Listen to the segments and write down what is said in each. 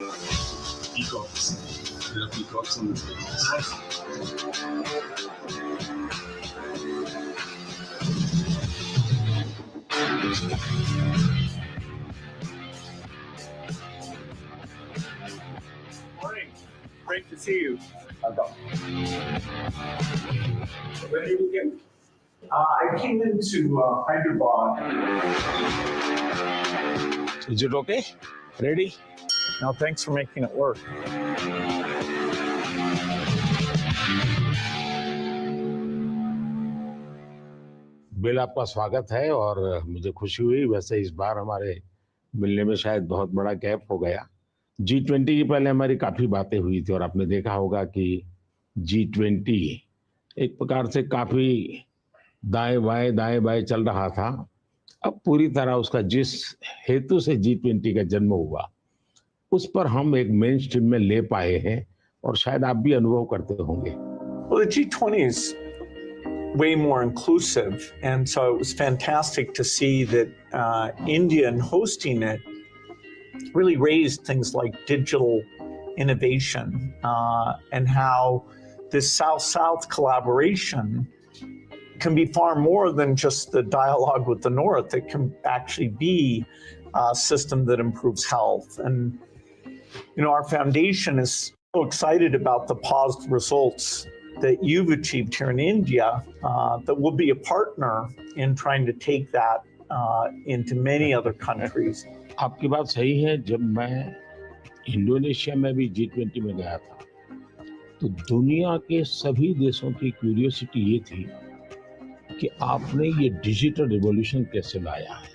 Peacocks. There are peacocks on the tables. Morning. Great to see you. Where did you get? I came into Hyderabad. Is it okay? Ready? No, thanks for making it work. Bill, आपका स्वागत है और मुझे खुशी हुई। वैसे इस बार हमारे मिलने में शायद बहुत बड़ा गैप हो गया। G20 की पहले हमारी काफ़ी बातें हुई थी और आपने देखा होगा कि G20 एक प्रकार से काफ़ी दाएं बाएं चल रहा था। अब पूरी तरह उसका जिस हेतु से G20 का जन्म हुआ उस पर हम एक मेन स्ट्रीम में ले पाए हैं और शायद आप भी अनुभव करते होंगे। Well, the G20 is way more inclusive, and so it was fantastic to see that India, in hosting it, really raised things like digital innovation and how this South-South collaboration can be far more than just the dialogue with the North. It can actually be a system that improves health. And, you know, our foundation is so excited about the positive results that you've achieved here in India, that we'll be a partner in trying to take that into many other countries. आपकी बात सही है। जब मैं Indonesia में भी G20 में गया था तो दुनिया के सभी देशों की क्यूरियोसिटी ये थी कि आपने ये डिजिटल रिवॉल्यूशन कैसे लाया है।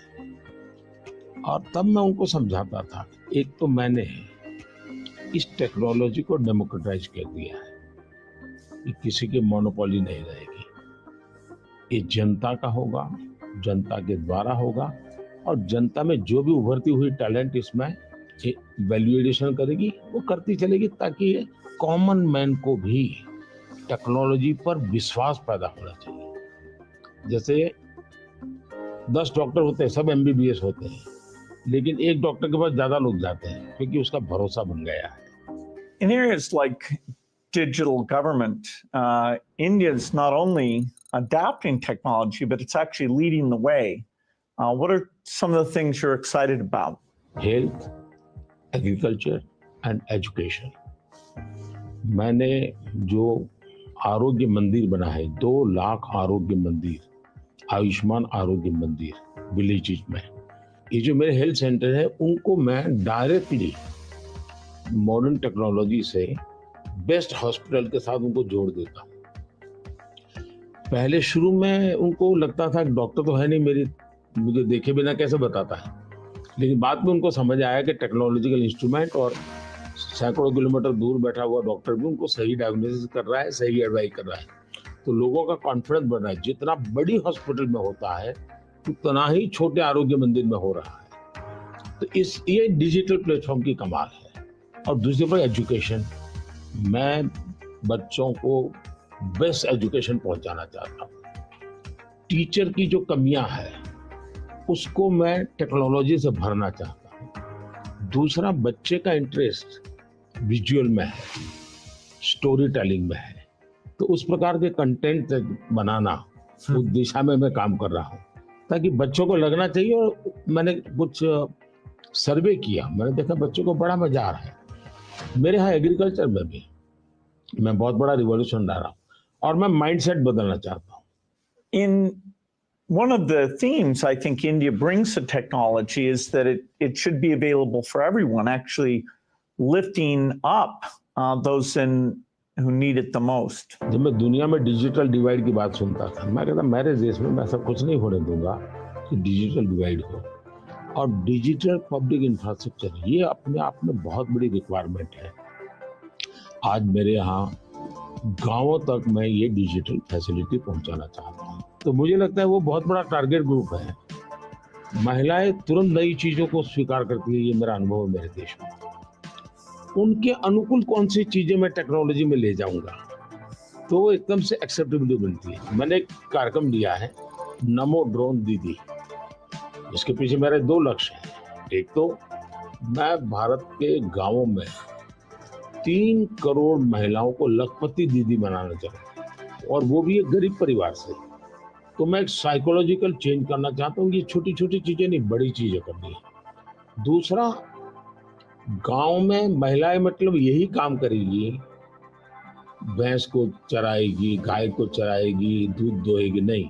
और तब मैं उनको समझाता था, एक तो मैंने इस टेक्नोलॉजी को डेमोक्रेटाइज कर दिया है, ये किसी की मोनोपोली नहीं रहेगी, ये जनता का होगा, जनता के द्वारा होगा और जनता में जो भी उभरती हुई टैलेंट इसमें वैल्यूएडिशन करेगी वो करती चलेगी, ताकि कॉमन मैन को भी टेक्नोलॉजी पर विश्वास पैदा होना चाहिए। जैसे 10 डॉक्टर होते हैं, सब MBBS होते हैं, लेकिन एक डॉक्टर के पास ज्यादा लोग जाते हैं क्योंकि उसका भरोसा बन गया है। In areas like digital government, India is not only adapting technology, but it's actually leading the way. What are some of the things you're excited about? Health, agriculture and education. मैंने जो आरोग्य मंदिर बना है, 2 लाख आरोग्य मंदिर, आयुष्मान आरोग्य मंदिर विलेजेस में, ये जो मेरे हेल्थ सेंटर है उनको मैं डायरेक्टली मॉडर्न टेक्नोलॉजी से बेस्ट हॉस्पिटल के साथ उनको जोड़ देता हूँ। पहले शुरू में उनको लगता था कि डॉक्टर तो है नहीं, मुझे देखे बिना कैसे बताता है, लेकिन बाद में उनको समझ आया कि टेक्नोलॉजिकल इंस्ट्रूमेंट और सैकड़ों किलोमीटर दूर बैठा हुआ डॉक्टर भी उनको सही डायग्नोसिस कर रहा है, सही एडवाइस कर रहा है। तो लोगों का कॉन्फिडेंस बढ़ रहा है। जितना बड़ी हॉस्पिटल में होता है उतना ही छोटे आरोग्य मंदिर में हो रहा है। तो ये डिजिटल प्लेटफॉर्म की कमाल है। और दूसरी पर एजुकेशन, मैं बच्चों को बेस्ट एजुकेशन पहुंचाना चाहता हूँ। टीचर की जो कमियां है उसको मैं टेक्नोलॉजी से भरना चाहता हूँ। दूसरा, बच्चे का इंटरेस्ट विजुअल में है, स्टोरी टेलिंग में है, तो उस प्रकार के कंटेंट बनाना, उस दिशा में मैं काम कर रहा हूँ ताकि बच्चों को लगना चाहिए। और मैंने कुछ सर्वे किया, मैंने देखा बच्चों को बड़ा मजा आ रहा है। मेरे यहाँ एग्रीकल्चर में भी मैं बहुत बड़ा रिवॉल्यूशन ला रहा हूँ और मैं माइंडसेट बदलना चाहता हूँ। In one of the themes I think India brings to technology is that it should be available for everyone, actually lifting up those who need it the most. जब मैं दुनिया में डिजिटल डिवाइड की बात सुनता था, मैं कहता मेरे देश में मैं ऐसा कुछ नहीं होने दूंगा कि डिजिटल डिवाइड हो। और डिजिटल पब्लिक इंफ्रास्ट्रक्चर ये अपने आप में बहुत बड़ी रिक्वायरमेंट है। आज मेरे यहाँ गांवों तक मैं ये डिजिटल फैसिलिटी पहुंचाना चाहता हूँ। तो मुझे लगता है वो बहुत बड़ा टारगेट ग्रुप है। महिलाएं तुरंत नई चीजों को स्वीकार करती है, ये मेरा अनुभव है मेरे देश में। उनके अनुकूल कौन सी चीजें मैं टेक्नोलॉजी में ले जाऊंगा तो वो एकदम से एक्सेप्टेबिलिटी बनती है। मैंने एक कार्यक्रम लिया है, नमो ड्रोन दीदी, जिसके पीछे मेरे 2 लक्ष्य हैं। एक तो मैं भारत के गांवों में 3 करोड़ महिलाओं को लखपति दीदी बनाना चाहता हूँ, और वो भी एक गरीब परिवार से। तो मैं एक साइकोलॉजिकल चेंज करना चाहता हूँ। ये छोटी छोटी चीजें नहीं, बड़ी चीजें करनी है। दूसरा, गांव में महिलाएं मतलब यही काम करेगी, भैंस को चराएगी, गाय को चराएगी, दूध दोहेगी, नहीं।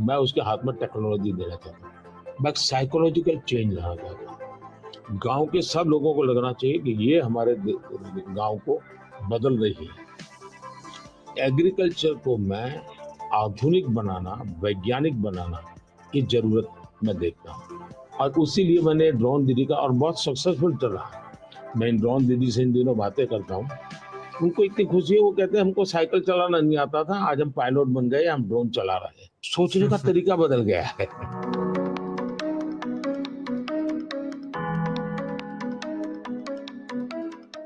मैं उसके हाथ में टेक्नोलॉजी देना चाहता हूँ। मैं साइकोलॉजिकल चेंज लाना चाहता हूँ। गांव के सब लोगों को लगना चाहिए कि ये हमारे गांव को बदल रही है। एग्रीकल्चर को मैं आधुनिक बनाना, वैज्ञानिक बनाना की जरूरत मैं देखता हूँ, और उसीलिए मैंने ड्रोन दीदी का, और बहुत सक्सेसफुल चल रहा है। मैं इन ड्रोन दीदी से इन दिनों बातें करता हूँ, उनको इतनी खुशी है, वो कहते हैं हमको साइकिल चलाना नहीं आता था, आज हम पायलट बन गए, हम ड्रोन चला रहे हैं। सोचने का तरीका बदल गया है।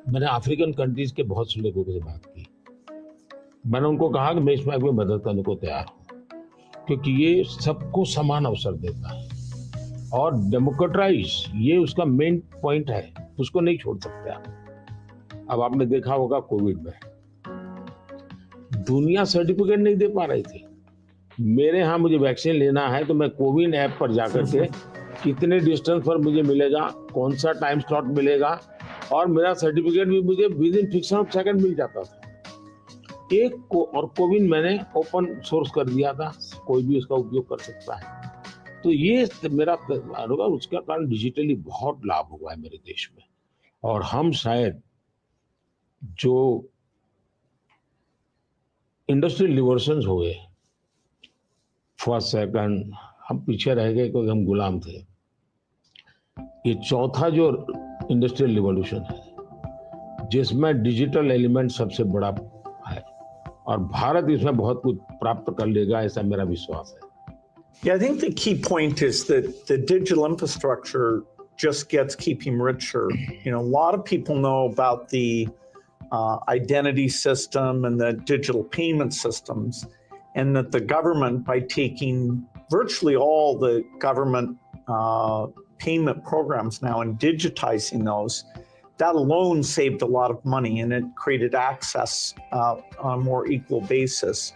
मैंने अफ्रीकन कंट्रीज के बहुत से लोगों से बात की। मैंने उनको कहा कि मैं इसमें आपकी मदद करने को तैयार हूँ, क्योंकि ये सबको समान अवसर देता है, और डेमोक्रेटाइज ये उसका मेन पॉइंट है, उसको नहीं छोड़ सकते आप। अब आपने देखा होगा कोविड में दुनिया सर्टिफिकेट नहीं दे पा रही थी। मेरे यहाँ मुझे वैक्सीन लेना है तो मैं कोविन ऐप पर जाकर के कितने डिस्टेंस पर मुझे मिलेगा, कौन सा टाइम स्लॉट मिलेगा, और मेरा सर्टिफिकेट भी मुझे with in fraction of second मिल जाता था। एक को, और कोविन मैंने ओपन सोर्स कर दिया था, कोई भी उसका उपयोग कर सकता है। तो ये मेरा होगा, उसका कारण डिजिटली बहुत लाभ हुआ है मेरे देश में। और हम शायद जो इंडस्ट्रियल रिवॉल्यूशंस हुए, फर्स्ट सेकंड, हम पीछे रह गए क्योंकि हम गुलाम थे। ये चौथा जो इंडस्ट्रियल रिवॉल्यूशन है, जिसमें डिजिटल एलिमेंट सबसे बड़ा है, और भारत इसमें बहुत कुछ प्राप्त कर लेगा, ऐसा मेरा विश्वास है। Yeah, I think the key point is that the digital infrastructure just keeps richer. You know, a lot of people know about the identity system and the digital payment systems, and that the government, by taking virtually all the government payment programs now and digitizing those, that alone saved a lot of money, and it created access on a more equal basis.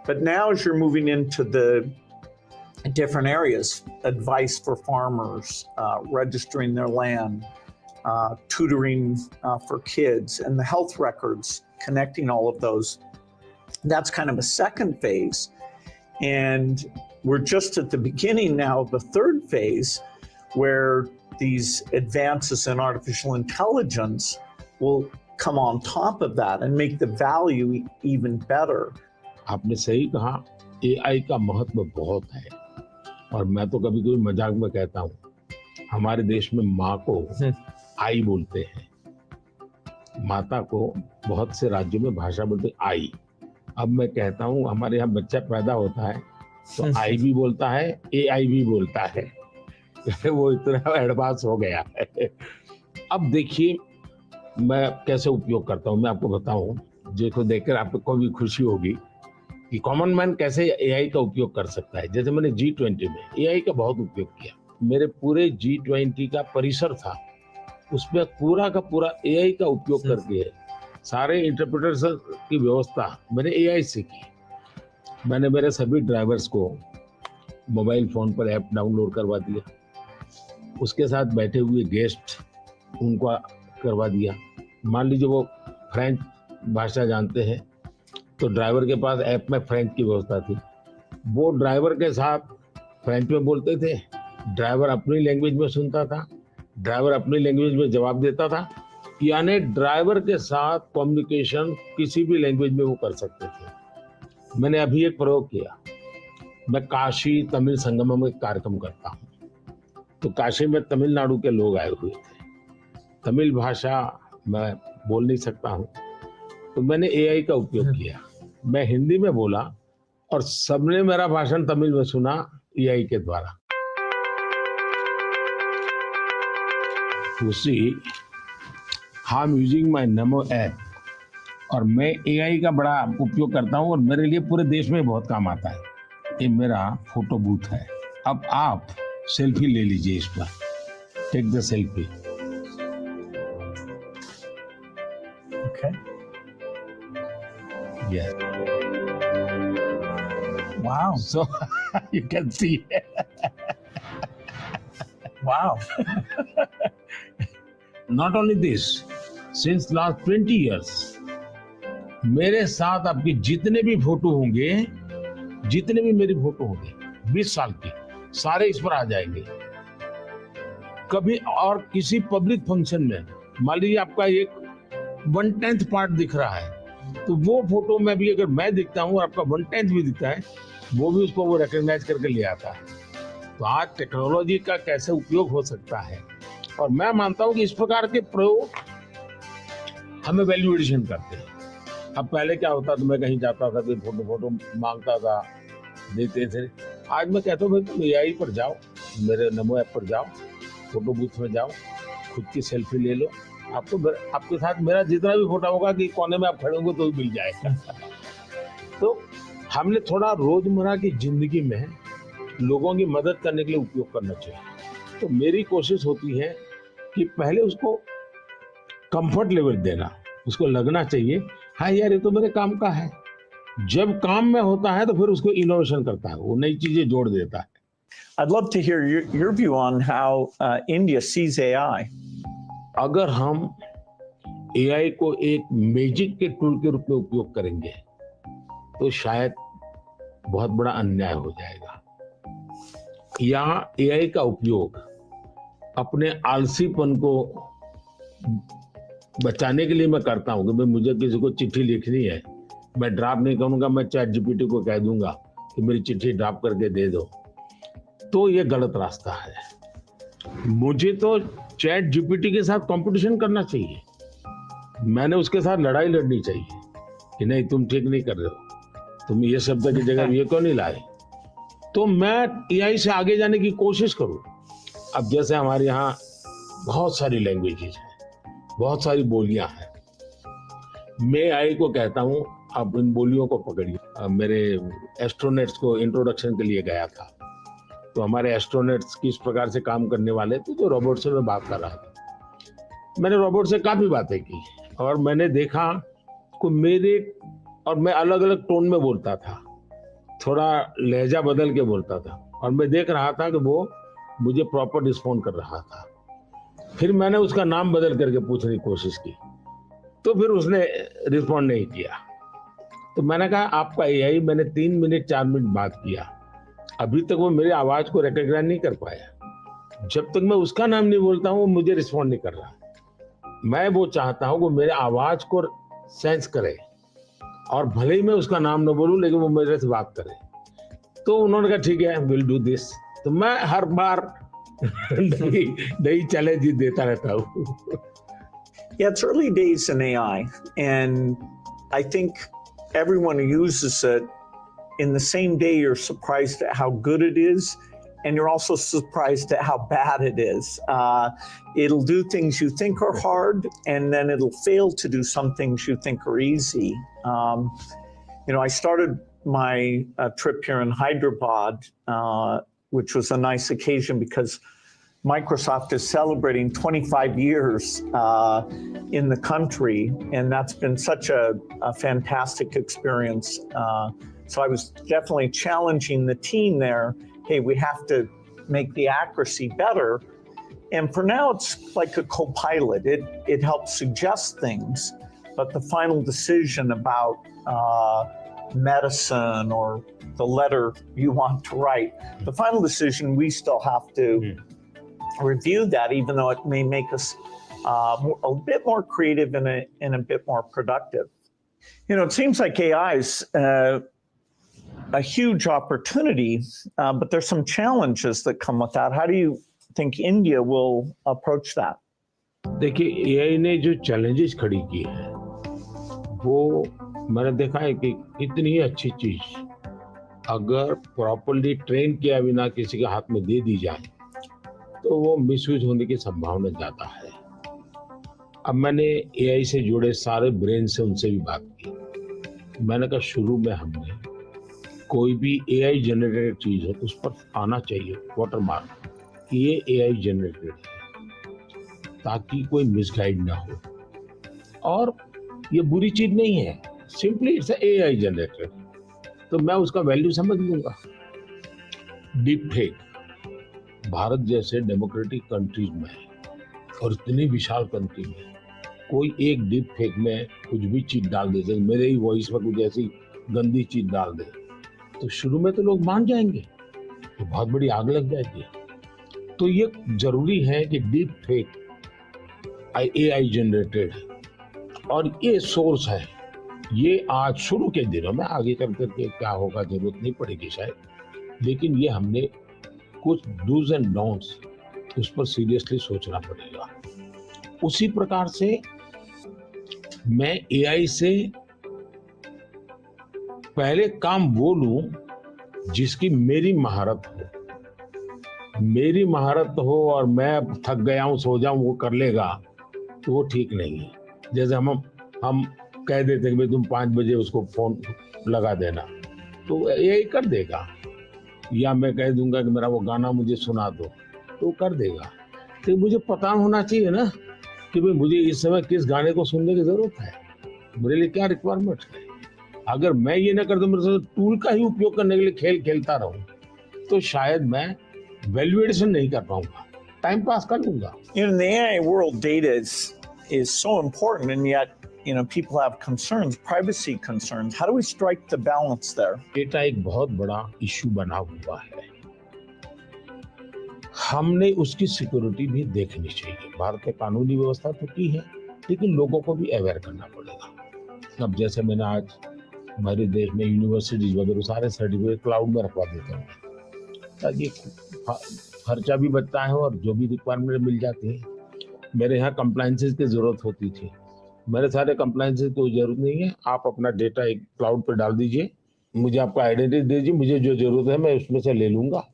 But now as you're moving into the different areas, advice for farmers, registering their land, tutoring for kids, and the health records, connecting all of those. That's kind of a second phase. And we're just at the beginning now of the third phase, where these advances in artificial intelligence will come on top of that and make the value even better. आपने सही कहा, AI का महत्व बहुत है, और मैं तो कभी कभी मजाक में कहता हूँ, हमारे देश में माँ को आई बोलते हैं, माता को बहुत से राज्यों में भाषा बोलते हैं आई। अब मैं कहता हूँ हमारे यहाँ बच्चा पैदा होता है तो आई भी बोलता है, AI भी बोलता है। वो इतना एडवांस हो गया है। अब देखिए मैं कैसे उपयोग करता हूँ, मैं आपको बताऊँ, जिसको देखकर आपको भी खुशी होगी कि कॉमन मैन कैसे AI का उपयोग कर सकता है। जैसे मैंने G20 में AI का बहुत उपयोग किया। मेरे पूरे G20 का परिसर था, उसमें पूरा का पूरा AI का उपयोग करके सारे इंटरप्रिटेशन की व्यवस्था मैंने AI से की। मैंने मेरे सभी ड्राइवर्स को मोबाइल फ़ोन पर ऐप डाउनलोड करवा दिया, उसके साथ बैठे हुए गेस्ट उनको करवा दिया। मान लीजिए वो फ्रेंच भाषा जानते हैं तो ड्राइवर के पास ऐप में फ्रेंच की व्यवस्था थी, वो ड्राइवर के साथ फ्रेंच में बोलते थे, ड्राइवर अपनी लैंग्वेज में सुनता था, ड्राइवर अपनी लैंग्वेज में जवाब देता था। यानी ड्राइवर के साथ कम्युनिकेशन किसी भी लैंग्वेज में वो कर सकते थे। मैंने अभी एक प्रयोग किया, मैं काशी तमिल संगम में एक कार्यक्रम करता हूँ, तो काशी में तमिलनाडु के लोग आए हुए थे, तमिल भाषा मैं बोल नहीं सकता हूँ, तो मैंने AI का उपयोग किया। मैं हिंदी में बोला और सबने मेरा भाषण तमिल में सुना AI के द्वारा। उसी I am using my NaMo app, और मैं AI का बड़ा उपयोग करता हूँ और मेरे लिए पूरे देश में बहुत काम आता है। ये मेरा फोटो बूथ है। अब आप सेल्फी ले लीजिए इस पर, take the selfie. Okay. Yes. Wow. So you can see. Wow. Not only this, since last 20 years, मेरे साथ आपके जितने भी फोटो होंगे, जितने भी मेरी फोटो होंगे 20 साल की, सारे इस पर आ जाएंगे। कभी और किसी पब्लिक फंक्शन में मान लीजिए आपका एक 1/10 पार्ट दिख रहा है, तो वो फोटो में भी अगर मैं दिखता हूँ और आपका 1/10 भी दिखता है, वो भी उसको वो रिकॉग्नाइज करके ले आता है। तो आज टेक्नोलॉजी का कैसे उपयोग हो सकता है, और मैं मानता हूँ कि इस प्रकार के प्रयोग हमें वैल्यू एडिशन करते हैं। अब पहले क्या होता था, मैं कहीं जाता था, कोई फोटो मांगता था, देते थे। आज मैं कहता हूँ भाई तुम AI पर जाओ, मेरे नमो ऐप पर जाओ, फोटो बूथ में जाओ, खुद की सेल्फी ले लो, आपको आपके साथ मेरा जितना भी फोटो होगा कि कोने में आप खड़े होंगे तो मिल जाएगा। तो हमने थोड़ा रोजमर्रा की जिंदगी में लोगों की मदद करने के लिए उपयोग करना चाहिए। तो मेरी कोशिश होती है कि पहले उसको कंफर्ट लेवल देना, उसको लगना चाहिए हाँ यार ये तो मेरे काम का है। जब काम में होता है तो फिर उसको इनोवेशन करता है, वो नई चीजें जोड़ देता है। I'd love to hear your view on how India sees AI. अगर हम AI को एक मैजिक के टूल के रूप में उपयोग करेंगे तो शायद बहुत बड़ा अन्याय हो जाएगा। यहाँ AI का उपयोग अपने आलसीपन को बचाने के लिए मैं करता हूँ कि भाई मुझे किसी को चिट्ठी लिखनी है, मैं ड्राफ्ट नहीं करूंगा, मैं चैट GPT को कह दूंगा कि मेरी चिट्ठी ड्राफ्ट करके दे दो, तो ये गलत रास्ता है। मुझे तो चैट GPT के साथ कंपटीशन करना चाहिए, मैंने उसके साथ लड़ाई लड़नी चाहिए कि नहीं तुम ठीक नहीं कर रहे हो, तुम ये शब्द की जगह ये क्यों नहीं लाए, तो मैं AI से आगे जाने की कोशिश करूं। अब जैसे हमारे यहाँ बहुत सारी लैंग्वेजेस हैं, बहुत सारी बोलियां हैं, मैं AI को कहता हूं आप इन बोलियों को पकड़िए। मेरे एस्ट्रोनॉट्स को इंट्रोडक्शन के लिए गया था, तो हमारे एस्ट्रोनॉट्स किस प्रकार से काम करने वाले थे, तो रोबोट से मैं बात कर रहा था। मैंने रोबोट से काफी बातें की और मैंने देखा कि मेरे और मैं अलग अलग टोन में बोलता था, थोड़ा लहजा बदल के बोलता था, और मैं देख रहा था कि वो मुझे प्रॉपर रिस्पॉन्ड कर रहा था। फिर मैंने उसका नाम बदल करके पूछने की कोशिश की, तो फिर उसने रिस्पॉन्ड नहीं किया। तो मैंने कहा आपका AI, मैंने 3 मिनट 4 मिनट बात किया, अभी तक वो मेरी आवाज को रिकॉग्नाइज नहीं कर पाया। जब तक मैं उसका नाम नहीं बोलता हूँ वो मुझे रिस्पॉन्ड नहीं कर रहा। मैं वो चाहता हूँ वो मेरे आवाज को सेंस करे, और भले ही मैं उसका नाम न बोलूं लेकिन वो मेरे से बात करे। तो उन्होंने कहा ठीक है, विल डू दिस। तो मैं हर बार नई चैलेंज देता रहता हूँ। Yeah, it's early days in AI, and I think everyone who uses it, in the same day, you're surprised at how good it is, and you're also surprised at how bad it is. It'll do things you think are hard, and then it'll fail to do some things you think are easy. I started my trip here in Hyderabad, which was a nice occasion because Microsoft is celebrating 25 years in the country, and that's been such a fantastic experience. So I was definitely challenging the team there. Hey, we have to make the accuracy better. And for now, it's like a co-pilot. It helps suggest things, but the final decision about medicine or the letter you want to write, the final decision, we still have to review that, even though it may make us a bit more creative and a bit more productive. It seems like AI is a huge opportunity, but there's some challenges that come with that. How do you think India will approach that? देखिए, AI ने जो challenges खड़ी की है, वो मैंने देखा है कि इतनी अच्छी चीज अगर प्रॉपर्ली ट्रेन किया बिना किसी के हाथ में दे दी जाए तो वो मिसयूज होने की संभावना ज्यादा है। अब मैंने AI से जुड़े सारे ब्रेन से उनसे भी बात की। मैंने कहा शुरू में हमने कोई भी AI जनरेटेड चीज है उस पर आना चाहिए वाटरमार्क कि ये AI जनरेटेड है, ताकि कोई मिसगाइड ना हो। और ये बुरी चीज नहीं है, सिंपली इट्स AI जनरेटेड, तो मैं उसका वैल्यू समझ लूंगा। डीप फेक भारत जैसे डेमोक्रेटिक कंट्रीज में और इतनी विशाल कंट्री में कोई एक डीप फेक में कुछ भी चीज डाल दे, जैसे मेरे ही वॉइस में कुछ ऐसी गंदी चीज डाल दे, तो शुरू में तो लोग मान जाएंगे, तो बहुत बड़ी आग लग जाएगी। तो ये जरूरी है कि डीप फेक AI जनरेटेड और ये सोर्स है, ये आज शुरू के दिनों में, आगे चल करके क्या होगा जरूरत नहीं पड़ेगी शायद, लेकिन ये हमने कुछ डूज एंड डोंट्स उस पर सीरियसली सोचना पड़ेगा। उसी प्रकार से मैं AI से पहले काम वो लूं जिसकी मेरी महारत हो और मैं थक गया हूं सो जाऊं वो कर लेगा, तो वो ठीक नहीं है। जैसे हम कह देते कि भाई तुम 5 बजे उसको फोन लगा देना, तो AI कर देगा, या मैं कह दूंगा कि मेरा वो गाना मुझे सुना दो, तो वो कर देगा। तो मुझे पता होना चाहिए ना कि भाई मुझे इस समय किस गाने को सुनने की जरूरत है, मेरे लिए क्या रिक्वायरमेंट है। अगर मैं ये ना कर दूं, मेरे टूल का ही उपयोग करने के लिए खेल खेलता रहूं, तो शायद मैं वैल्यूएशन नहीं कर पाऊंगा, टाइम पास कर लूंगा। In the AI world, data is so important, and yet, people have concerns, privacy concerns. How do we strike the balance there? Data एक बहुत बड़ा इश्यू बना हुआ है, हमने उसकी सिक्योरिटी भी देखनी चाहिए। भारत में कानूनी व्यवस्था तो की है, लेकिन लोगों को भी अवेयर करना पड़ेगा। अब जैसे मैंने आज हमारे देश में यूनिवर्सिटीज वगैरह सारे सर्टिफिकेट क्लाउड में रखवा देता हूँ, ताकि खर्चा भी बचता है और जो भी रिक्वायरमेंट मिल जाती है। मेरे यहाँ कंप्लायंसेस की जरूरत होती थी, मेरे सारे कंप्लायंसेस की कोई जरूरत नहीं है, आप अपना डेटा एक क्लाउड पर डाल दीजिए, मुझे आपका आइडेंटिटी दीजिए, मुझे जो जरूरत है मैं उसमें से ले लूंगा।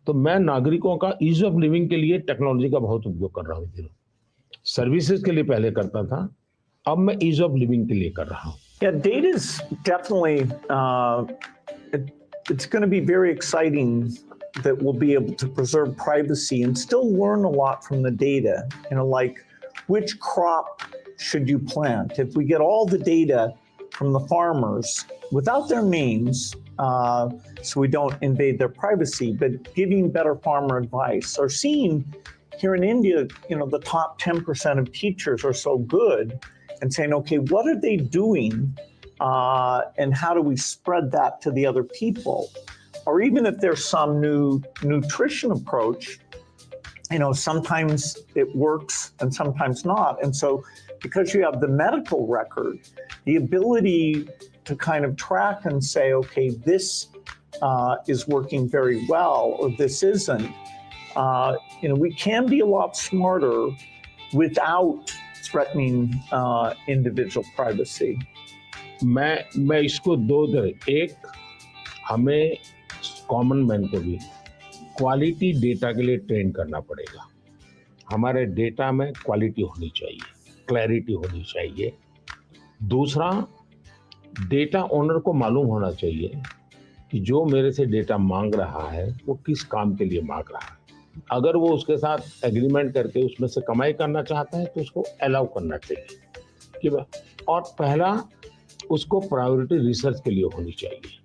तो मैं नागरिकों का ईज ऑफ लिविंग के लिए टेक्नोलॉजी का बहुत उपयोग कर रहा हूँ। सर्विसेज के लिए पहले करता था, अब मैं ईज ऑफ लिविंग के लिए कर रहा हूँ। Yeah, data is definitely, it's going to be very exciting that we'll be able to preserve privacy and still learn a lot from the data, like which crop should you plant? If we get all the data from the farmers without their names, so we don't invade their privacy, but giving better farmer advice, or seeing here in India, the top 10% of teachers are so good, and saying, okay, what are they doing, and how do we spread that to the other people? Or even if there's some new nutrition approach, sometimes it works and sometimes not. And so because you have the medical record, the ability to kind of track and say, okay, this is working very well, or this isn't, we can be a lot smarter without threatening individual privacy. मैं इसको दो तरह, एक हमें common man को भी quality data के लिए ट्रेन करना पड़ेगा। हमारे डेटा में क्वालिटी होनी चाहिए, क्लैरिटी होनी चाहिए। दूसरा, डेटा ओनर को मालूम होना चाहिए कि जो मेरे से डेटा मांग रहा है वो किस काम के लिए मांग रहा है। अगर वो उसके साथ एग्रीमेंट करके उसमें से कमाई करना चाहता है तो उसको अलाउ करना चाहिए कि और पहला, उसको प्रायोरिटी रिसर्च के लिए होनी चाहिए।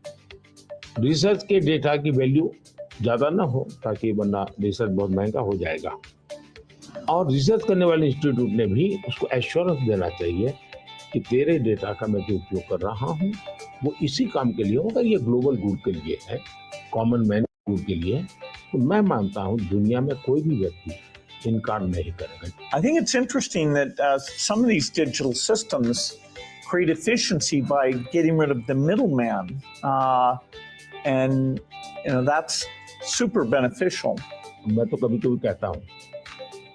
रिसर्च के डेटा की वैल्यू ज़्यादा ना हो, ताकि वरना रिसर्च बहुत महंगा हो जाएगा। और रिसर्च करने वाले इंस्टीट्यूट ने भी उसको एश्योरेंस देना चाहिए कि तेरे डेटा का मैं जो उपयोग कर रहा हूँ वो इसी काम के लिए होगा, ये ग्लोबल गुड के लिए है, कॉमन मैन गुड के लिए। तो मैं मानता हूँ दुनिया में कोई भी व्यक्ति इनकार नहीं करेगा। I think it's interesting that some of these digital systems create efficiency by getting rid of the middleman, and that's super beneficial. मैं तो कभी कभी कहता हूँ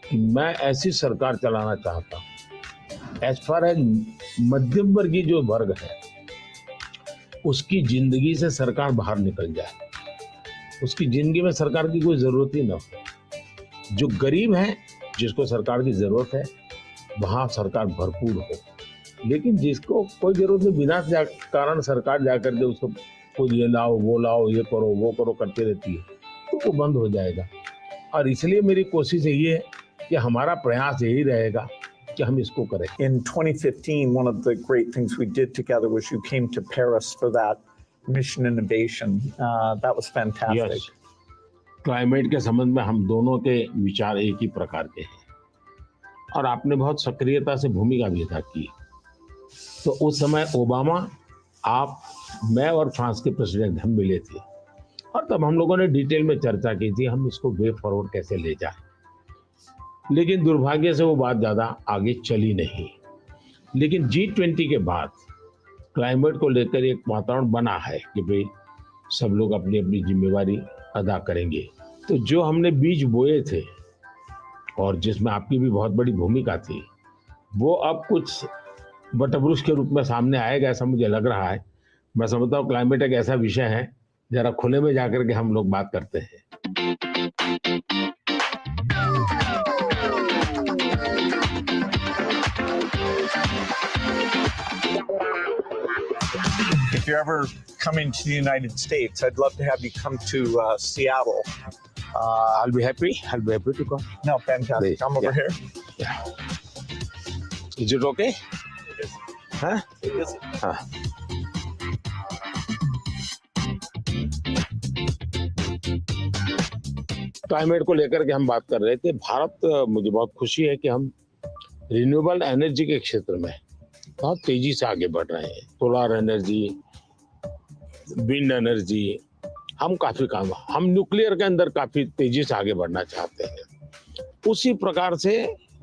कि मैं ऐसी सरकार चलाना चाहता हूँ, एज फार एज मध्यम वर्गीय जो वर्ग है उसकी जिंदगी से सरकार बाहर निकल जाए, उसकी जिंदगी में सरकार की कोई जरूरत ही ना हो। जो गरीब है जिसको सरकार की जरूरत है वहां सरकार भरपूर हो, लेकिन जिसको कोई जरूरत नहीं, बिना कारण सरकार जाकर के उसको कोई ये लाओ वो लाओ, ये करो वो करो करती रहती है, तो वो बंद हो जाएगा। और इसलिए मेरी कोशिश यही है कि हमारा प्रयास यही रहेगा कि हम इसको करें। In 2015, one of the great things we did together was you came to Paris for that mission innovation. That was fantastic. Yes, climate के संबंध में हम दोनों के विचार एक ही प्रकार के हैं और आपने बहुत सक्रियता से भूमिका भी अदा की। तो उस समय ओबामा, आप, मैं और फ्रांस के प्रेसिडेंट हम मिले थे और तब हम लोगों ने डिटेल में चर्चा की थी हम इसको वे फॉरवर्ड कैसे ले जाएं। लेकिन दुर्भाग्य से वो बात ज़्यादा आगे चली नहीं। लेकिन G20 के बाद क्लाइमेट को लेकर एक वातावरण बना है कि भाई सब लोग अपनी अपनी जिम्मेवारी अदा करेंगे। तो जो हमने बीज बोए थे और जिसमें आपकी भी बहुत बड़ी भूमिका थी, वो अब कुछ वटवृक्ष के रूप में सामने आएगा, ऐसा मुझे लग रहा है। मैं समझता हूँ क्लाइमेट एक ऐसा विषय है, जरा खुले में जाकर के हम लोग बात करते हैं। If you're ever coming to the United States, I'd love to have you come to Seattle. I'll be happy to come. No, fantastic. Come over here. Yeah. Is it okay? It is. Huh? It is. हाँ। Climate को लेकर के हम बात कर रहे थे। भारत, मुझे बहुत खुशी है कि हम रिन्यूएबल एनर्जी के क्षेत्र में बहुत तेजी से आगे बढ़ रहे हैं। सोलर एनर्जी, विंड एनर्जी, हम काफी काम, हम न्यूक्लियर के अंदर काफी तेजी से आगे बढ़ना चाहते हैं। उसी प्रकार से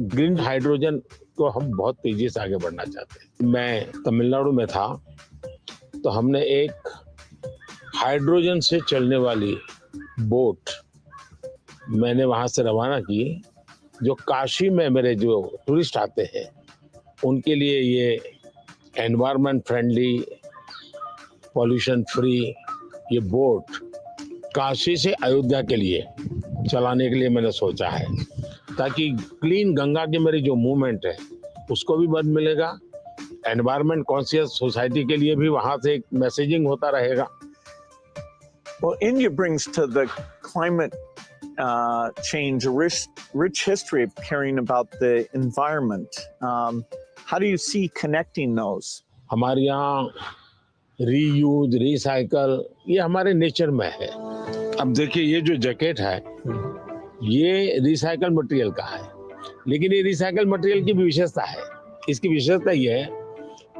ग्रीन हाइड्रोजन को हम बहुत तेजी से आगे बढ़ना चाहते हैं। मैं तमिलनाडु में था तो हमने एक हाइड्रोजन से चलने वाली बोट मैंने वहां से रवाना की, जो काशी में मेरे जो टूरिस्ट आते हैं उनके लिए ये एनवायरनमेंट फ्रेंडली, पॉल्यूशन फ्री ये बोट काशी से अयोध्या के लिए चलाने के लिए मैंने सोचा है, ताकि क्लीन गंगा की मेरी जो मूवमेंट है उसको भी मदद मिलेगा, एनवायरनमेंट कॉन्शियस सोसाइटी के लिए भी वहां से एक मैसेजिंग होता रहेगा। Well, India brings to the climate change a rich history of caring about the environment. How do you see connecting those? हमारे यहाँ रीयूज, रिसाइकल ये हमारे नेचर में है। अब देखिए ये जो जैकेट है ये रिसाइकल मटेरियल का है, लेकिन ये रिसाइकल मटेरियल की भी विशेषता है। इसकी विशेषता ये है,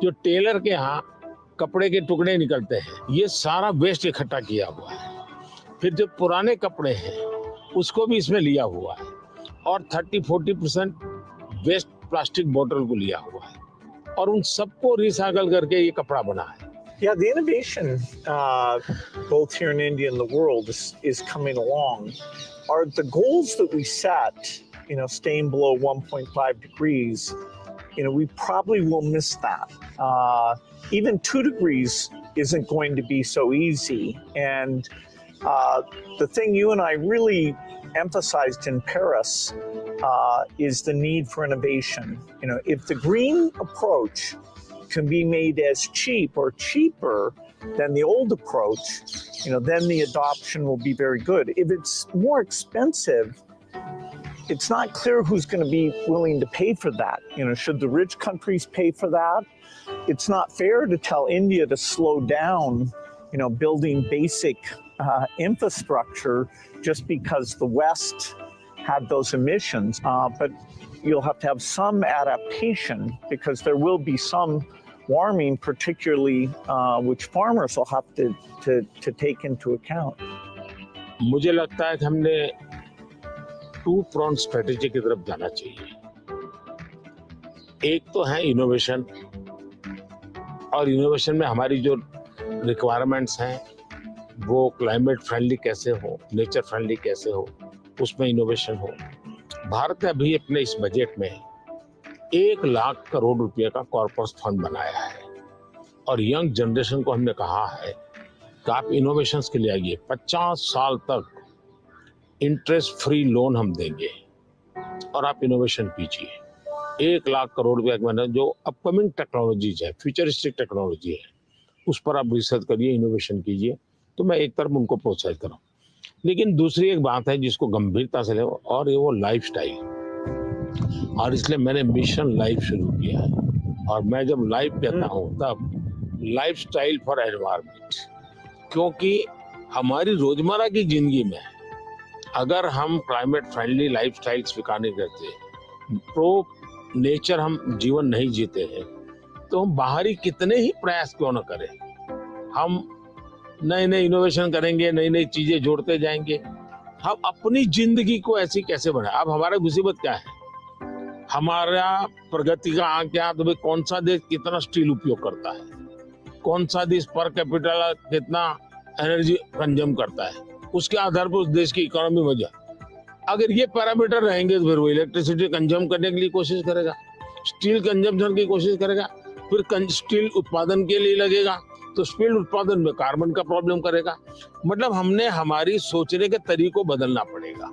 जो टेलर के यहाँ कपड़े के टुकड़े निकलते हैं ये सारा वेस्ट इकट्ठा किया हुआ है, फिर जो पुराने कपड़े हैं उसको भी इसमें लिया हुआ है और 30-40% वेस्ट प्लास्टिक बोतल को लिया हुआ है और उन सबको रिसाइकल करके ये कपड़ा बना है। Yeah, the innovation both here in India and the world is coming along. Are the goals that we set, staying below 1.5 degrees, we probably will miss that. Even 2 degrees isn't going to be so easy. And the thing you and I really emphasized in Paris is the need for innovation. If the green approach can be made as cheap or cheaper than the old approach, then the adoption will be very good. If it's more expensive, it's not clear who's going to be willing to pay for that. Should the rich countries pay for that? It's not fair to tell India to slow down, building basic infrastructure just because the West had those emissions. But you'll have to have some adaptation because there will be some warming, particularly which farmers will have to take into account. मुझे लगता है कि हमने 2-pronged strategy की तरफ जाना चाहिए। एक तो है इनोवेशन, और इनोवेशन में हमारी जो रिक्वायरमेंट्स हैं वो क्लाइमेट फ्रेंडली कैसे हो, नेचर फ्रेंडली कैसे हो, उसमें इनोवेशन हो। भारत ने अभी अपने इस बजट में 1 लाख करोड़ रुपए का कॉर्पस फंड बनाया है और यंग जनरेशन को हमने कहा है कि आप इनोवेशंस के लिए आइए, 50 साल तक इंटरेस्ट फ्री लोन हम देंगे और आप इनोवेशन कीजिए। 1 लाख करोड़ रुपए का जो अपकमिंग टेक्नोलॉजीज है, फ्यूचरिस्टिक टेक्नोलॉजी है, उस पर आप रिसर्च करिए, इनोवेशन कीजिए। तो मैं एक तरफ उनको प्रोत्साहित कर रहा हूँ, लेकिन दूसरी एक बात है जिसको गंभीरता से ले, और ये वो लाइफस्टाइल। और इसलिए मैंने मिशन लाइफ शुरू किया है। और मैं जब लाइफ कहता हूँ तब लाइफस्टाइल फॉर एनवायरनमेंट, क्योंकि हमारी रोजमर्रा की जिंदगी में अगर हम क्लाइमेट फ्रेंडली लाइफस्टाइल स्वीकार नहीं करते, प्रो नेचर हम जीवन नहीं जीते हैं, तो हम बाहरी कितने ही प्रयास क्यों न करें, हम नए नए इनोवेशन करेंगे, नई नई चीजें जोड़ते जाएंगे, हम अपनी जिंदगी को ऐसी कैसे बनाए। अब हमारा मुसीबत क्या है, हमारा प्रगति का आंक क्या, तो भाई कौन सा देश कितना स्टील उपयोग करता है, कौन सा देश पर कैपिटल कितना एनर्जी कंज्यूम करता है, उसके आधार पर उस देश की इकोनॉमी वजह। अगर ये पैरामीटर रहेंगे तो फिर वो इलेक्ट्रिसिटी कंज्यूम करने के लिए कोशिश करेगा, स्टील कंजम्पशन की कोशिश करेगा, फिर स्टील उत्पादन के लिए लगेगा तो स्टील उत्पादन में कार्बन का प्रॉब्लम करेगा। मतलब हमने हमारी सोचने के तरीकों बदलना पड़ेगा।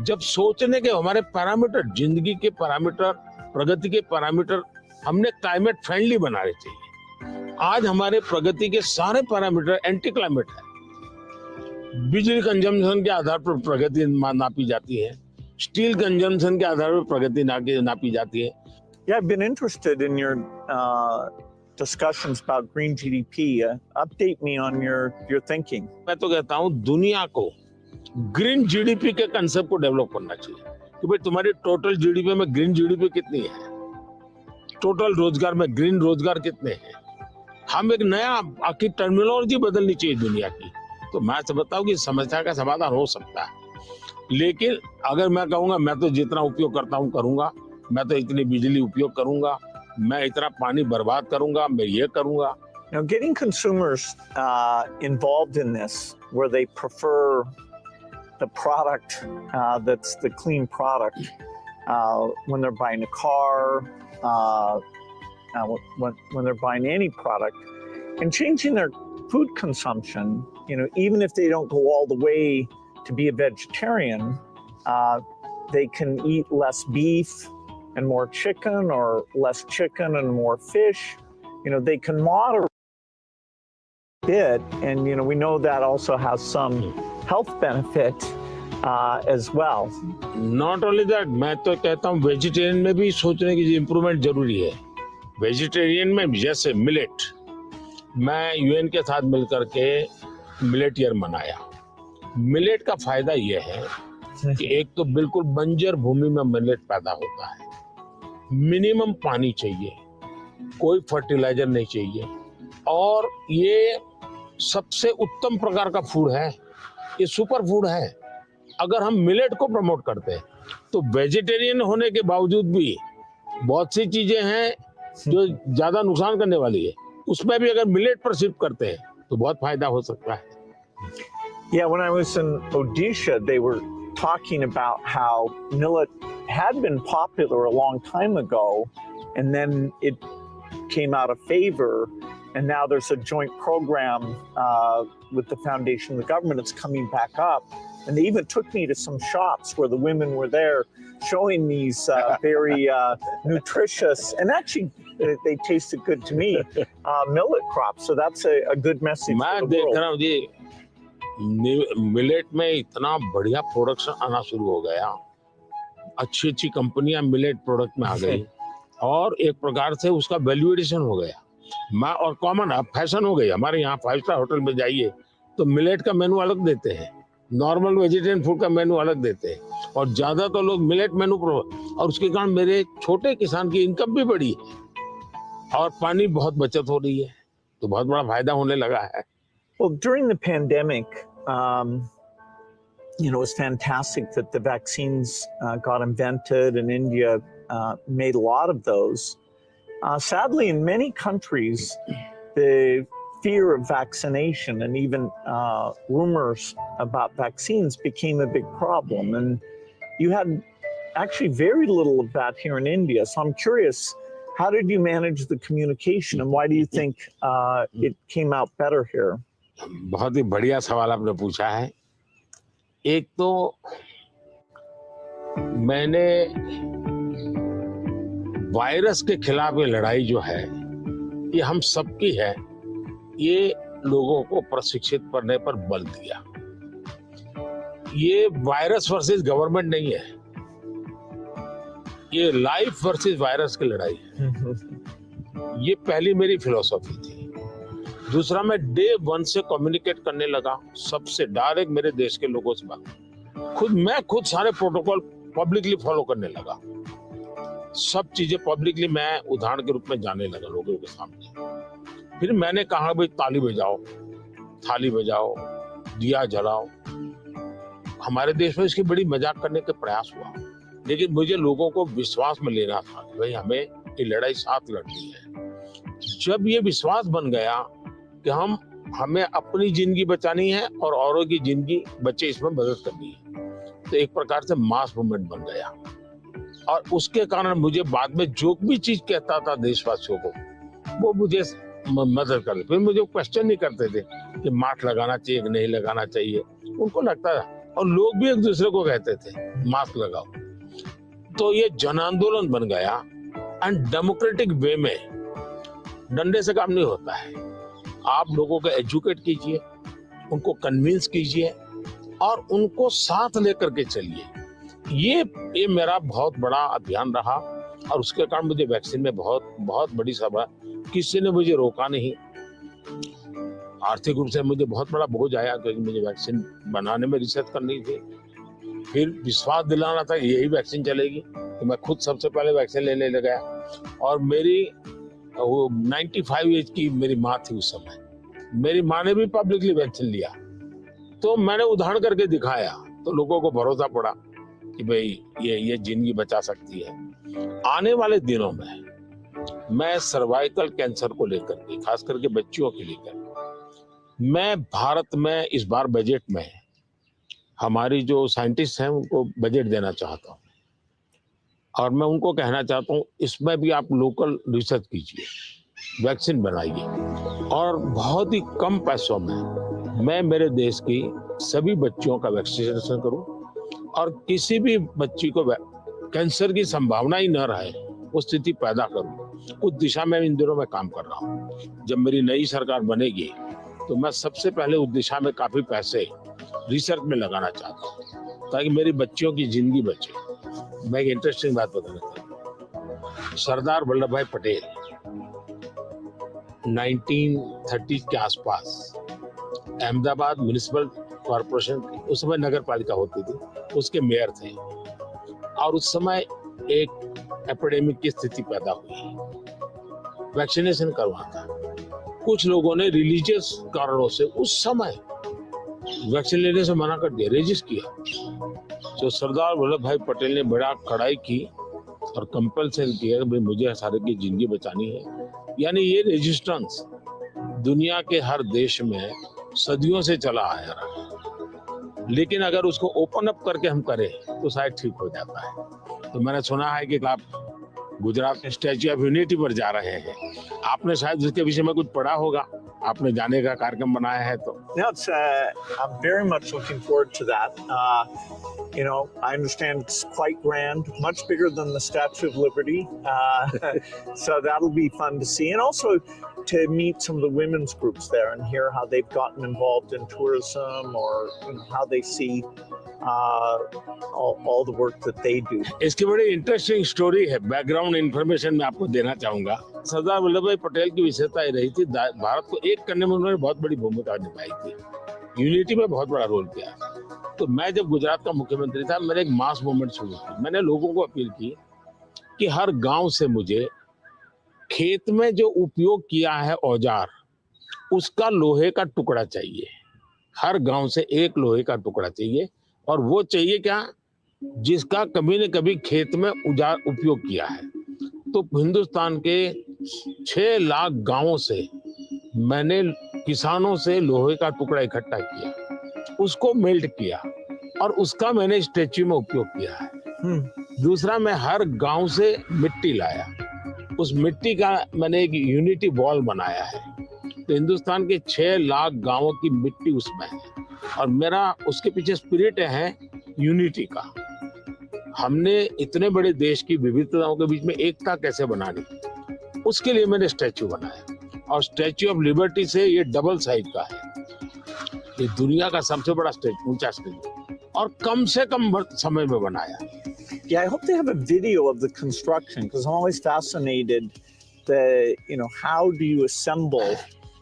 जब सोचने के हमारे पैरामीटर, जिंदगी के पैरामीटर, प्रगति के पैरामीटर हमने क्लाइमेट फ्रेंडली बनाने चाहिए। आज हमारे प्रगति के सारे पैरामीटर एंटी क्लाइमेट है। बिजली कंजम्पशन के आधार पर प्रगति नापी जाती है, स्टील कंजम्पशन के आधार पर प्रगति नापी जाती है। Yeah, I've been interested in your discussions about green GDP. Update me on your thinking. मैं तो कहता हूँ दुनिया को ग्रीन जीडीपी के कंसेप्ट को डेवलप करना चाहिए कि भाई तुम्हारी टोटल जीडीपी में ग्रीन जीडीपी कितनी है, टोटल रोजगार में ग्रीन रोजगार कितने हैं। हम एक नया आखिर टर्मिनोलॉजी बदलनी चाहिए दुनिया की। तो मैं समझता हूँ कि समस्या का समाधान हो सकता है, लेकिन अगर मैं कहूँगा मैं तो जितना उपयोग करता हूँ करूँगा, मैं तो इतनी बिजली उपयोग करूँगा, मैं इतना पानी बर्बाद करूँगा, मैं ये करूँगा। Now, getting consumers involved in this, where they prefer the product that's the clean product when they're buying a car, when they're buying any product, and changing their food consumption. You know, even if they don't go all the way to be a vegetarian, they can eat less beef and more chicken, or less chicken and more fish. You know, they can moderate a bit, and you know, we know that also has some health benefit as well. Not only that, मैं तो कहता हूँ vegetarian में भी सोचने की improvement जरूरी है। वेजिटेरियन में जैसे मिलेट, मैं यूएन के साथ मिलकर के मिलेट ईयर मनाया। मिलेट का फायदा यह है कि एक तो बिल्कुल बंजर भूमि में मिलेट पैदा होता है, मिनिमम पानी चाहिए, कोई फर्टिलाइजर नहीं चाहिए, और ये सबसे उत्तम प्रकार का फूड है, ये सुपर फूड है। अगर हम मिलेट को प्रमोट करते हैं तो वेजिटेरियन होने के बावजूद भी बहुत सी चीजें हैं जो ज्यादा नुकसान करने वाली है, उसमें भी अगर मिलेट पर शिफ्ट करते हैं तो बहुत फायदा हो सकता है। Yeah, when I was in Odisha, they were talking about how millet had been popular a long time ago, and then it came out of favor, and now there's a joint program with the foundation and the government. It's coming back up, and they even took me to some shops where the women were there showing these very nutritious, and actually they tasted good to me, millet crops. So that's a good message for the world. Millet में इतना बढ़िया production आना शुरू हो गया, अच्छी अच्छी कंपनियां मिलेट प्रोडक्ट में आ गई, और एक प्रकार से उसका वैल्यू एडिशन हो गया। और कॉमन अब फैशन हो गई। हमारे यहाँ 5 स्टार होटल में जाइए तो मिलेट का मेनू अलग देते हैं, नॉर्मल वेजिटेरियन फूड का मेनू अलग देते हैं, और ज्यादा तो लोग मिलेट मेनू और उसके कारण मेरे छोटे किसान की इनकम भी बढ़ी है और पानी बहुत बचत हो रही है, तो बहुत बड़ा फायदा होने लगा है। Well, during the pandemic, you know, it was fantastic that the vaccines got invented, and India made a lot of those. Sadly, in many countries, the fear of vaccination and even rumors about vaccines became a big problem. And you had actually very little of that here in India. So I'm curious, how did you manage the communication, and why do you think it came out better here? बहुत ही बढ़िया सवाल आपने पूछा है। एक तो मैंने virus के खिलाफ ये लड़ाई जो है ये हम सबकी है, ये लोगों को प्रशिक्षित करने पर बल दिया। ये वायरस वर्सेस गवर्नमेंट नहीं है, ये लाइफ वर्सेस वायरस की लड़ाई है। ये पहली मेरी फिलॉसफी थी। दूसरा, मैं डे 1 से कम्युनिकेट करने लगा सबसे डायरेक्ट, मेरे देश के लोगों से बात। मैं खुद सारे प्रोटोकॉल पब्लिकली फॉलो करने लगा। सब चीजें पब्लिकली मैं उदाहरण के रूप में जाने लगा लोगों के सामने। फिर मैंने कहा भाई ताली बजाओ, थाली बजाओ, दिया जलाओ। हमारे देश में इसकी बड़ी मजाक करने के प्रयास हुआ, लेकिन मुझे लोगों को विश्वास में लेना था कि भाई हमें ये लड़ाई साथ लड़नी है। जब ये विश्वास बन गया कि हमें अपनी जिंदगी बचानी है और औरों की जिंदगी बचे, इसमें मदद करनी है, तो एक प्रकार से मास मूवमेंट बन गया। और उसके कारण मुझे बाद में जो भी चीज कहता था देशवासियों को, वो मुझे मदद करते। फिर मुझे क्वेश्चन नहीं करते थे कि मास्क लगाना चाहिए कि नहीं लगाना चाहिए, उनको लगता था। और लोग भी एक दूसरे को कहते थे मास्क लगाओ। तो ये जन आंदोलन बन गया। एंड डेमोक्रेटिक वे में डंडे से काम नहीं होता है। आप लोगों को एजुकेट कीजिए, उनको कन्विंस कीजिए और उनको साथ लेकर के चलिए। ये मेरा बहुत बड़ा अभियान रहा और उसके कारण मुझे वैक्सीन में बहुत बड़ी सभा, किसी ने मुझे रोका नहीं। आर्थिक रूप से मुझे बहुत बड़ा बोझ आया क्योंकि मुझे वैक्सीन बनाने में रिसर्च करनी थी। फिर विश्वास दिलाना था यही वैक्सीन चलेगी, तो मैं खुद सबसे पहले वैक्सीन लेने लगा। और मेरी 95 एज की मेरी माँ थी उस समय। मेरी माँ ने भी पब्लिकली वैक्सीन लिया, तो मैंने उदाहरण करके दिखाया, तो लोगों को भरोसा पड़ा कि भाई ये जिंदगी बचा सकती है। आने वाले दिनों में मैं सर्वाइकल कैंसर को लेकर के, खास करके बच्चियों के लेकर, मैं भारत में इस बार बजट में हमारी जो साइंटिस्ट हैं उनको बजट देना चाहता हूँ। और मैं उनको कहना चाहता हूँ इसमें भी आप लोकल रिसर्च कीजिए, वैक्सीन बनाइए और बहुत ही कम पैसों में मैं मेरे देश की सभी बच्चियों का वैक्सीनेशन करूं और किसी भी बच्ची को कैंसर की संभावना ही न रहे वो स्थिति पैदा करूं। उस दिशा में इन दिनों में काम कर रहा हूं। जब मेरी नई सरकार बनेगी तो मैं सबसे पहले उस दिशा में काफी पैसे रिसर्च में लगाना चाहता हूं ताकि मेरी बच्चियों की जिंदगी बचे। मैं एक इंटरेस्टिंग बात बताना चाहता हूँ। सरदार वल्लभ भाई पटेल 1930 के आसपास अहमदाबाद म्युनिसिपल कॉर्पोरेशन, उस समय नगर पालिका होती थी, उसके मेयर थे और उस समय एक एपिडेमिक की स्थिति पैदा हुई। वैक्सीनेशन करवाना था। कुछ लोगों ने रिलीजियस कारणों से उस समय वैक्सीन लेने से मना कर दिया, रेजिस्ट किया। तो सरदार वल्लभ भाई पटेल ने बड़ा कड़ाई की और कंपल्सन किया कि मुझे सारे की जिंदगी बचानी है। यानी ये रेजिस्टेंस दुनिया के हर देश में सदियों से चला आया रहा, लेकिन अगर उसको ओपन अप करके हम करें तो शायद ठीक हो जाता है। तो मैंने सुना है कि आप गुजरात में स्टैच्यू ऑफ यूनिटी पर जा रहे हैं, आपने शायद उसके विषय में कुछ पढ़ा होगा, आपने जाने का कार्यक्रम बनाया है तो। Yeah, I'm very much looking forward to that. I understand it's quite grand, much bigger than the Statue of Liberty. So that'll be fun to see. And also to meet some of the women's groups there and hear how they've gotten involved in tourism or how they see all the work that they do. इसकी बड़ी interesting story है, background information मैं आपको देना चाहूंगा। सरदार वल्लभ भाई पटेल की विशेषता ये रही थी, भारत को एक करने में उन्होंने बहुत बड़ी भूमिका निभाई थी, यूनिटी में बहुत बड़ा रोल किया। तो मैं जब गुजरात का मुख्यमंत्री था, मैंने एक मास मूवमेंट शुरू की। मैंने लोगों को अपील की कि हर गांव से मुझे खेत में जो उपयोग किया है औजार, उसका लोहे का टुकड़ा चाहिए। हर गांव से एक लोहे का टुकड़ा चाहिए, और वो चाहिए क्या, जिसका कभी न कभी खेत में औजार उपयोग किया है। तो हिंदुस्तान के 6 लाख गांवों से मैंने किसानों से लोहे का टुकड़ा इकट्ठा किया, उसको मेल्ट किया और उसका मैंने स्टैच्यू में उपयोग किया है। दूसरा, मैं हर गांव से मिट्टी लाया, उस मिट्टी का मैंने एक यूनिटी बॉल बनाया है। तो हिंदुस्तान के 6 लाख गांवों की मिट्टी उसमें है और मेरा उसके पीछे स्पिरिट है यूनिटी का। हमने इतने बड़े देश की विविधताओं के बीच में एकता कैसे बनानी, उसके लिए मैंने स्टैच्यू बनाया। और स्टैच्यू ऑफ लिबर्टी से ये डबल साइज का है, ये दुनिया का सबसे बड़ा ऊंचा स्टैच्यू और कम से कम समय में बनाया। Yeah, I hope they have a video of the construction because I'm always fascinated that, how do you assemble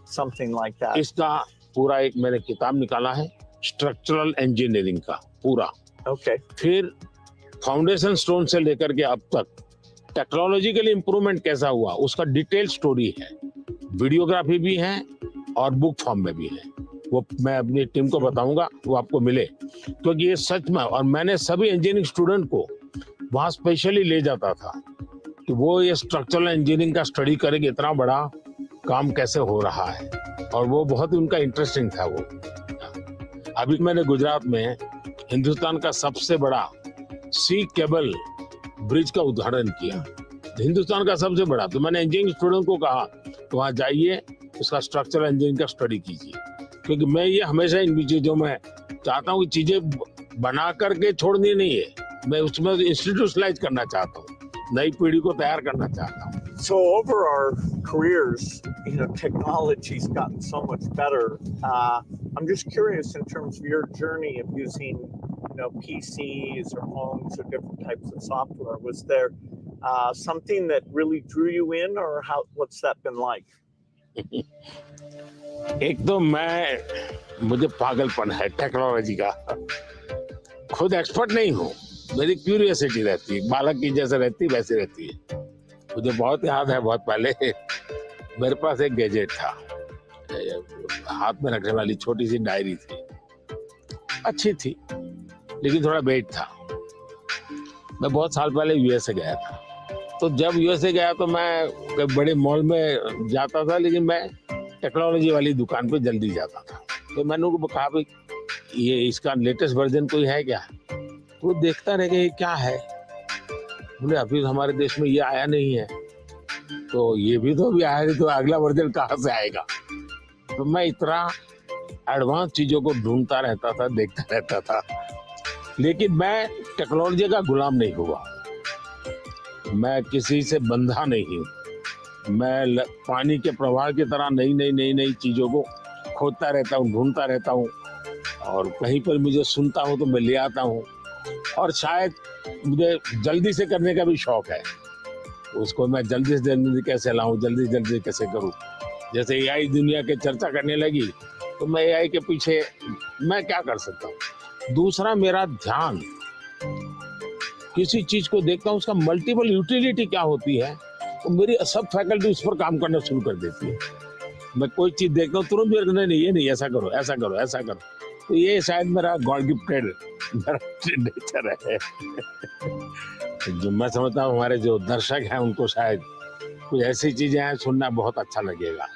something like that? इसका पूरा एक मैंने किताब निकाला है स्ट्रक्चरल इंजीनियरिंग का पूरा. Okay. फिर फाउंडेशन स्टोन से लेकर के अब तक टेक्नोलॉजिकल इंप्रूवमेंट कैसा हुआ उसका डिटेल स्टोरी है. वीडियोग्राफी भी है और बुक फॉर्म में भी है. वो मैं अपनी टीम को बताऊंगा, वो आपको मिले, क्योंकि ये सच में. और मैंने सभी इंजीनियरिंग स्टूडेंट को वहाँ स्पेशली ले जाता था कि वो ये स्ट्रक्चरल इंजीनियरिंग का स्टडी करेंगे, इतना बड़ा काम कैसे हो रहा है. और वो बहुत ही उनका इंटरेस्टिंग था. वो अभी मैंने गुजरात में हिंदुस्तान का सबसे बड़ा सी केबल ब्रिज का उद्घाटन किया, हिंदुस्तान का सबसे बड़ा. तो मैंने इंजीनियरिंग स्टूडेंट को कहा तो वहाँ जाइए, उसका स्ट्रक्चरल इंजीनियरिंग का स्टडी कीजिए, क्योंकि मैं ये हमेशा इन चीजों में चाहता हूँ कि चीजें बना करके छोड़नी नहीं है, मैं उसमें इंस्टीट्यूशनलाइज करना चाहता हूँ, नई पीढ़ी को तैयार करना चाहता हूँ. So over our careers, technology's gotten so much better. I'm just curious in terms of your journey of using, PCs or phones or different types of software. Was there something that really drew you in, or what's that been like? एक तो मुझे पागलपन है technology का. खुद expert नहीं हूँ, मेरी क्यूरियोसिटी रहती है, बालक की जैसे रहती वैसे रहती है. मुझे बहुत याद है, बहुत पहले मेरे पास एक गैजेट था, हाथ में रखने वाली छोटी सी डायरी थी, अच्छी थी लेकिन थोड़ा वेट था. मैं बहुत साल पहले यूएसए गया था, तो जब यूएसए गया तो मैं बड़े मॉल में जाता था, लेकिन मैं टेक्नोलॉजी वाली दुकान पे जल्दी जाता था. तो मैंने उनको कहा भाई ये इसका लेटेस्ट वर्जन कोई है क्या? तो वो देखता रह गया ये क्या है. बोले अभी हमारे देश में ये आया नहीं है, तो ये भी तो अभी आया नहीं, तो अगला वर्जन कहाँ से आएगा. तो मैं इतना एडवांस चीजों को ढूंढता रहता था, देखता रहता था, लेकिन मैं टेक्नोलॉजी का गुलाम नहीं हुआ. मैं किसी से बंधा नहीं हूँ. मैं पानी के प्रवाह की तरह नई चीजों को खोजता रहता हूँ, ढूंढता रहता हूँ, और कहीं पर मुझे सुनता हूँ तो मैं ले आता हूँ. और शायद मुझे जल्दी से करने का भी शौक है, उसको मैं जल्दी से जल्दी कैसे लाऊं, जल्दी कैसे करूं. जैसे एआई दुनिया के चर्चा करने लगी तो मैं एआई के पीछे मैं क्या कर सकता हूं. दूसरा, मेरा ध्यान किसी चीज को देखता हूं, उसका मल्टीपल यूटिलिटी क्या होती है, तो मेरी सब फैकल्टी उस पर काम करना शुरू कर देती है. मैं कोई चीज देखता हूँ तुरंत मेरे नहीं, ये नहीं, ऐसा करो ऐसा करो ऐसा करो. तो ये शायद मेरा गॉड गिफ्टेड नेचर है. जो मैं समझता हूँ हमारे जो दर्शक हैं उनको शायद कुछ ऐसी चीजें हैं सुनना बहुत अच्छा लगेगा.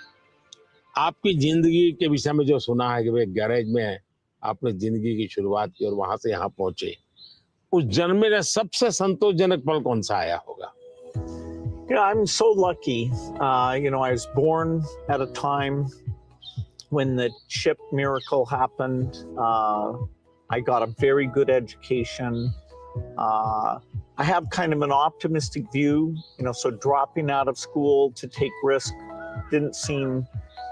आपकी जिंदगी के विषय में जो सुना है कि भाई गैरेज में आपने जिंदगी की शुरुआत की और वहां से यहाँ पहुंचे, उस जन्म में सबसे संतोषजनक पल कौन सा आया होगा? I'm so lucky. I was born at a time when the chip miracle happened. I got a very good education. I have kind of an optimistic view, so dropping out of school to take risk didn't seem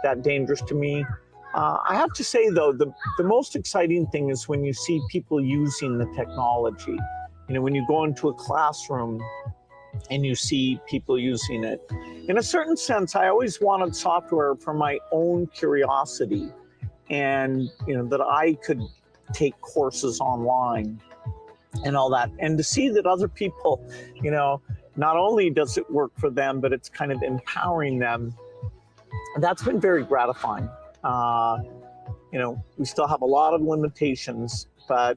that dangerous to me. I have to say, though, the most exciting thing is when you see people using the technology. When you go into a classroom and you see people using it. In a certain sense, I always wanted software for my own curiosity, and that I could take courses online and all that, and to see that other people, not only does it work for them, but it's kind of empowering them. That's been very gratifying. We still have a lot of limitations, but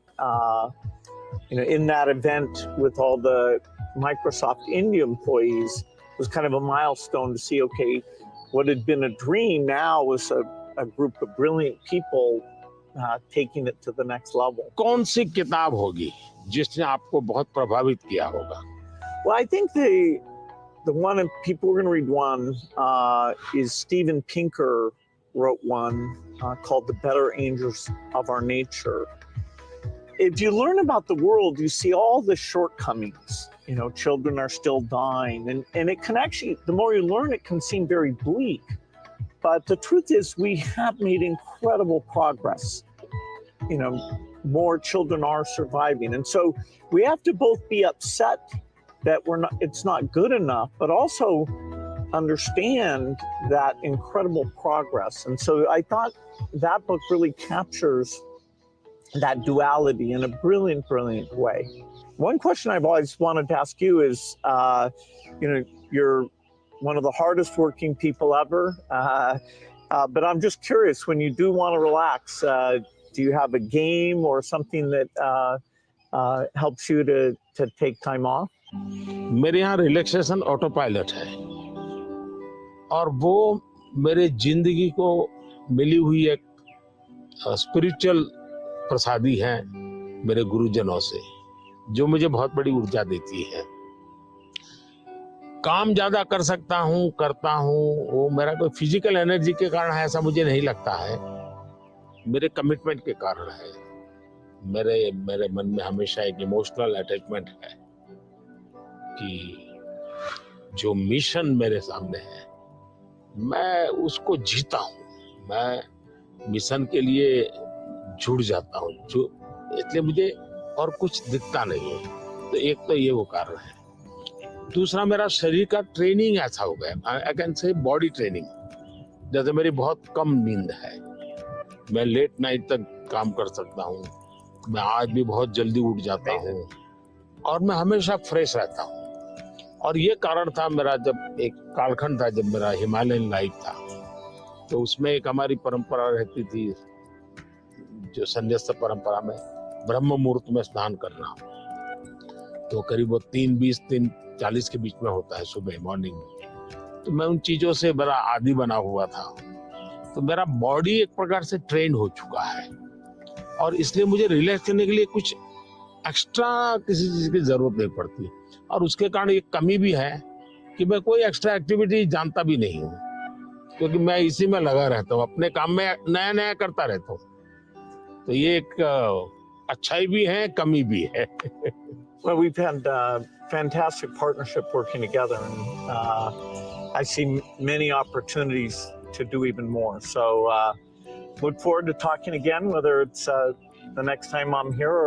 in that event with all the Microsoft India employees, it was kind of a milestone to see, okay, what had been a dream now was a group of brilliant people taking it to the next level. कौन सी किताब होगी जिसने आपको बहुत प्रभावित किया होगा? Well, I think the one, and people are going to read one, is Steven Pinker wrote one called The Better Angels of Our Nature. If you learn about the world, you see all the shortcomings. Children are still dying, and it can actually, the more you learn, it can seem very bleak. But the truth is, we have made incredible progress. more children are surviving. And so we have to both be upset that it's not good enough, but also understand that incredible progress. And so I thought that book really captures that duality in a brilliant, brilliant way. One question I've always wanted to ask you is, you're one of the hardest working people ever, but I'm just curious, when you do want to relax, do you have a game or something that helps you to take time off? मेरे यहाँ relaxation auto pilot है और वो मेरे जिंदगी को मिली हुई एक स्पिरिचुअल प्रसादी है मेरे गुरुजनों से, जो मुझे बहुत बड़ी ऊर्जा देती है। काम ज्यादा कर सकता हूँ, करता हूँ, वो मेरा कोई फिजिकल एनर्जी के कारण है ऐसा मुझे नहीं लगता है, मेरे कमिटमेंट के कारण है। मेरे मन में हमेशा एक इमोशनल अटैचमेंट है कि जो मिशन मेरे सामने है मैं उसको जीता हूँ, मैं मिशन के लिए जुड़ जाता हूँ, इसलिए मुझे और कुछ दिखता नहीं है। तो एक तो ये वो कारण है। दूसरा, मेरा शरीर का ट्रेनिंग ऐसा हो गया, I can say body training. जैसे मेरी बहुत कम नींद है, मैं लेट नाइट तक काम कर सकता हूँ, मैं आज भी बहुत जल्दी उठ जाता हूँ और मैं हमेशा फ्रेश रहता हूँ। और ये कारण था मेरा, जब एक कालखंड था जब मेरा हिमालयन लाइफ था, तो उसमें एक हमारी परंपरा रहती थी, जो संन्यास परंपरा में ब्रह्म मुहूर्त में स्नान करना, तो करीब 3:20 3:40 के बीच में होता है सुबह मॉर्निंग में। तो मैं उन चीजों से बड़ा आदी बना हुआ था, तो मेरा बॉडी एक प्रकार से ट्रेन हो चुका है और इसलिए मुझे रिलैक्स करने के लिए कुछ एक्स्ट्रा किसी चीज की जरूरत नहीं पड़ती। और उसके कारण एक कमी भी है कि मैं कोई एक्स्ट्रा एक्टिविटी जानता भी नहीं हूँ, क्योंकि मैं इसी में लगा रहता हूँ, अपने काम में नया नया करता रहता हूँ। तो ये एक अच्छाई भी है, कमी भी है। Well, we've had fantastic partnership working together, and I see many opportunities to do even more. So look forward to talking again, whether it's the next time I'm here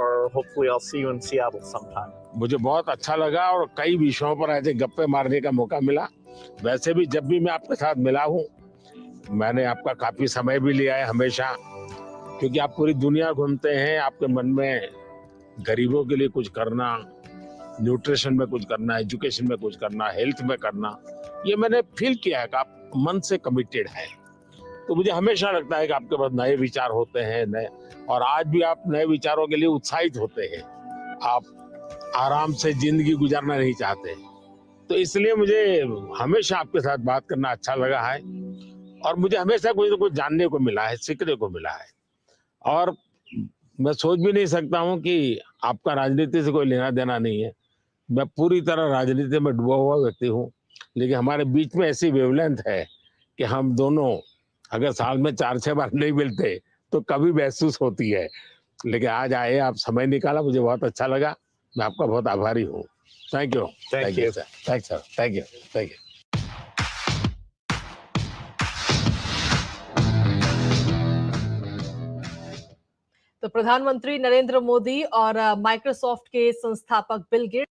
or hopefully I'll see you in Seattle sometime. मुझे बहुत अच्छा लगा और कई विषयों पर ऐसे गप्पे मारने का मौका मिला। वैसे भी जब भी मैं आपके साथ मिला हूँ, मैंने आपका काफी समय भी लिया है हमेशा, क्योंकि आप पूरी दुनिया घूमते हैं, आपके मन में गरीबों के लिए कुछ करना, न्यूट्रिशन में कुछ करना, एजुकेशन में कुछ करना, हेल्थ में करना, ये मैंने फील किया है कि आप मन से कमिटेड है। तो मुझे हमेशा लगता है कि आपके पास नए विचार होते हैं, नए, और आज भी आप नए विचारों के लिए उत्साहित होते हैं। आप आराम से जिंदगी गुजारना नहीं चाहते, तो इसलिए मुझे हमेशा आपके साथ बात करना अच्छा लगा है और मुझे हमेशा कुछ न कुछ जानने को मिला है, सीखने को मिला है। और मैं सोच भी नहीं सकता हूँ कि आपका राजनीति से कोई लेना देना नहीं है। मैं पूरी तरह राजनीति में डूबा हुआ व्यक्ति हूँ, लेकिन हमारे बीच में ऐसी वेवलेंथ है कि हम दोनों अगर साल में 4-6 बार नहीं मिलते तो कभी महसूस होती है। लेकिन आज आए, आप समय निकाला, मुझे बहुत अच्छा लगा। मैं आपका बहुत आभारी हूँ। Thank you. Thank you. Sir. Thank sir. Thank you. Thank you. तो प्रधानमंत्री नरेंद्र मोदी और माइक्रोसॉफ्ट के संस्थापक बिल गेट्स